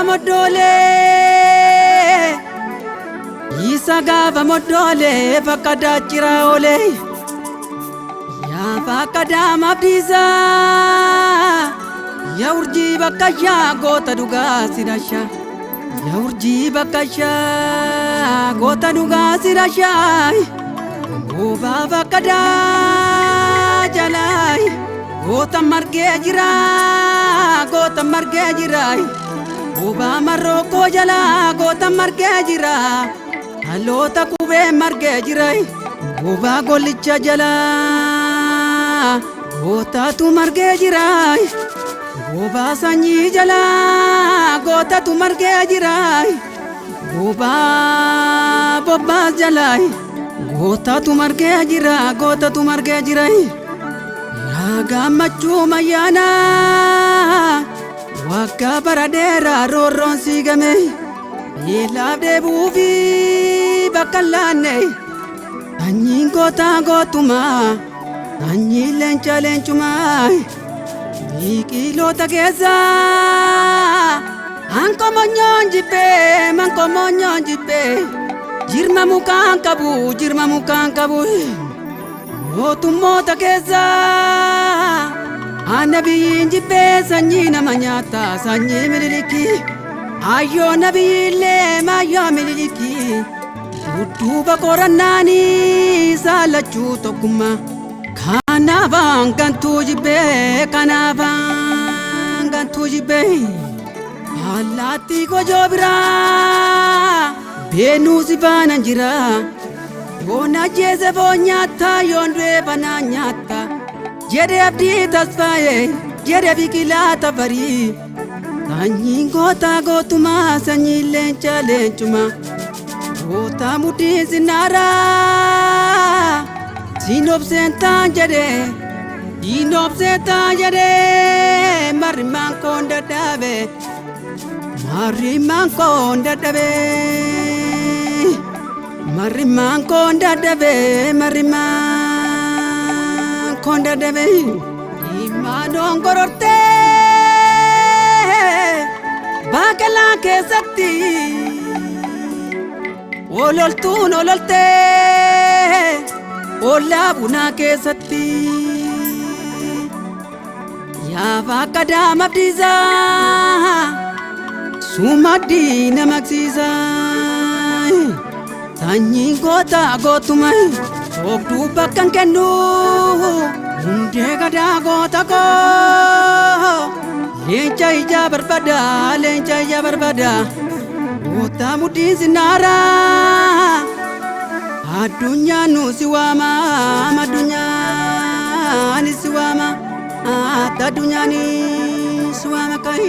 modole isa gaafa modole fakkaata jira ole yaa fakkaata mabdiisa yaa urjii bakka yaa goota dhugaa sidasha yaa urjii bakka yaa goota dhugaa sidasha oba fakkaata jalai goota margee jira goota margee jira oba maroko jala goota margee jira haloota kubee margee jira oba golicha jala goota tu margee jira oba sanyii jala goota tu margee jira oba bobbaas jala goota tu margee jira goota tu margee jira gammachuu mayyaana waggaa baradeera roorroon siigame beelaaf deebuufi bakka laanne sanyiin gootaa gootumaa sanyiin leenca leencumaa biqiloota keessa hankomonyoon jibbee jirma mukaan qabu mootummoota keessa annabiin jibbee sanyii nama nyaata sanyii Miniliki ayyoo nabiyyiillee maayyoo Miniliki dudduuba qorannaanii saalachuu tokkummaa kanaafaan gantuu jibbee allaattii gojoo biraa beenuu si baanan jira yoona jeese foon nyaata yoon du'e banaa nyaata jedhe abdii tasfaa'ee jedhe biqilaa tafarii sanyiin gootaa gootumaa sanyiin leenca leencumaa goota mudhii sinaaraa siinobseentaan jedhe marrimaan koon dadhabe marrimaan koon dadhabe imaanoon gorortee baaqelaa keessatti ololtuun ololtee ollaa bunaa keessatti yaa fakkaata mabdiisa sumaddii namaqsiisa sanyiin gootaa gootumaa obduu bakkan kennu hundee gadaa goota koo leenca ijaa barbaada goota mudhii sinaaraa addunyaan nu si waama addunyaan si waama addunyaan si waama kai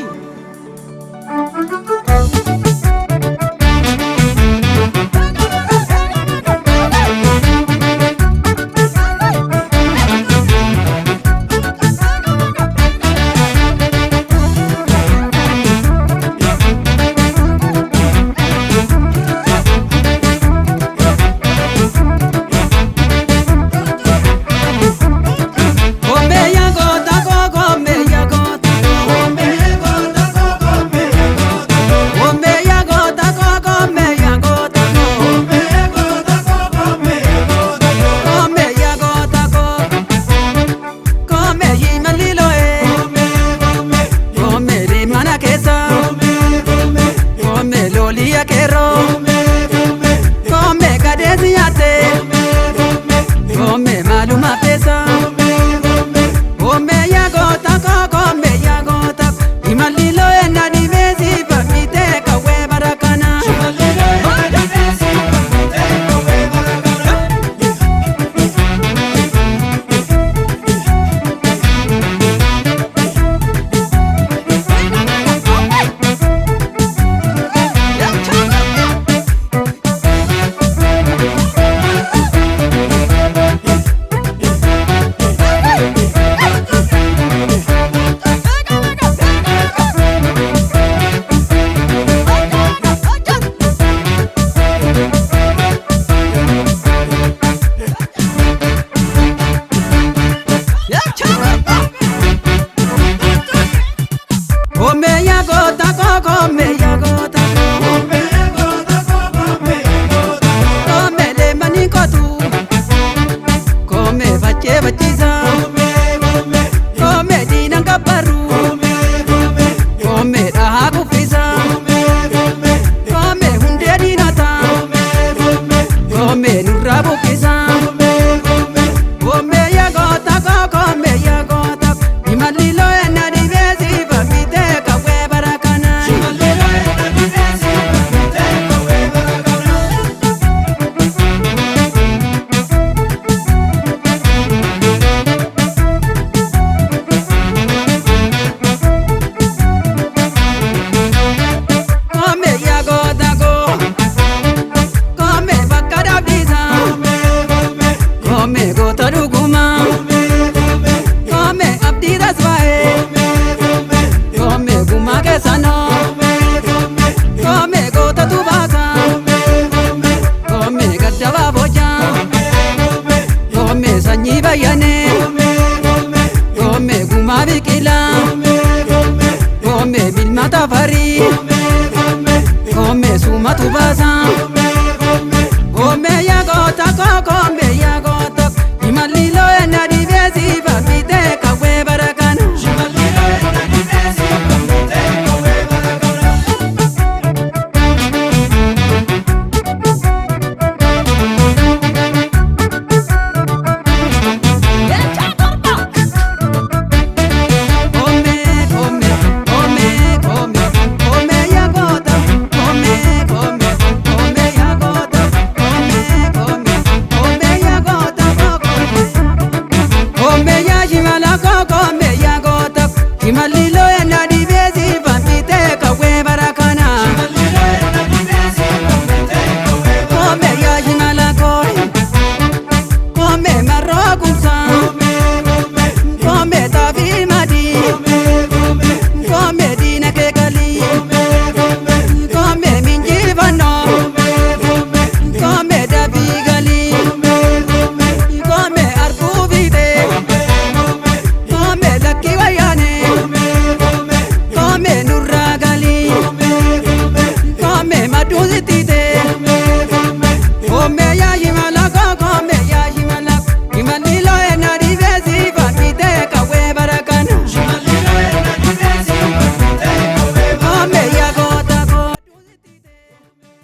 Ome ya gota ko me ya biqilaa goomee bilmata farii goomee suumatu baasaa goomee yaa goota koo goomee yaa goota imalli loo ennaa dhibeesii baafitee kawwee bara kana. Imali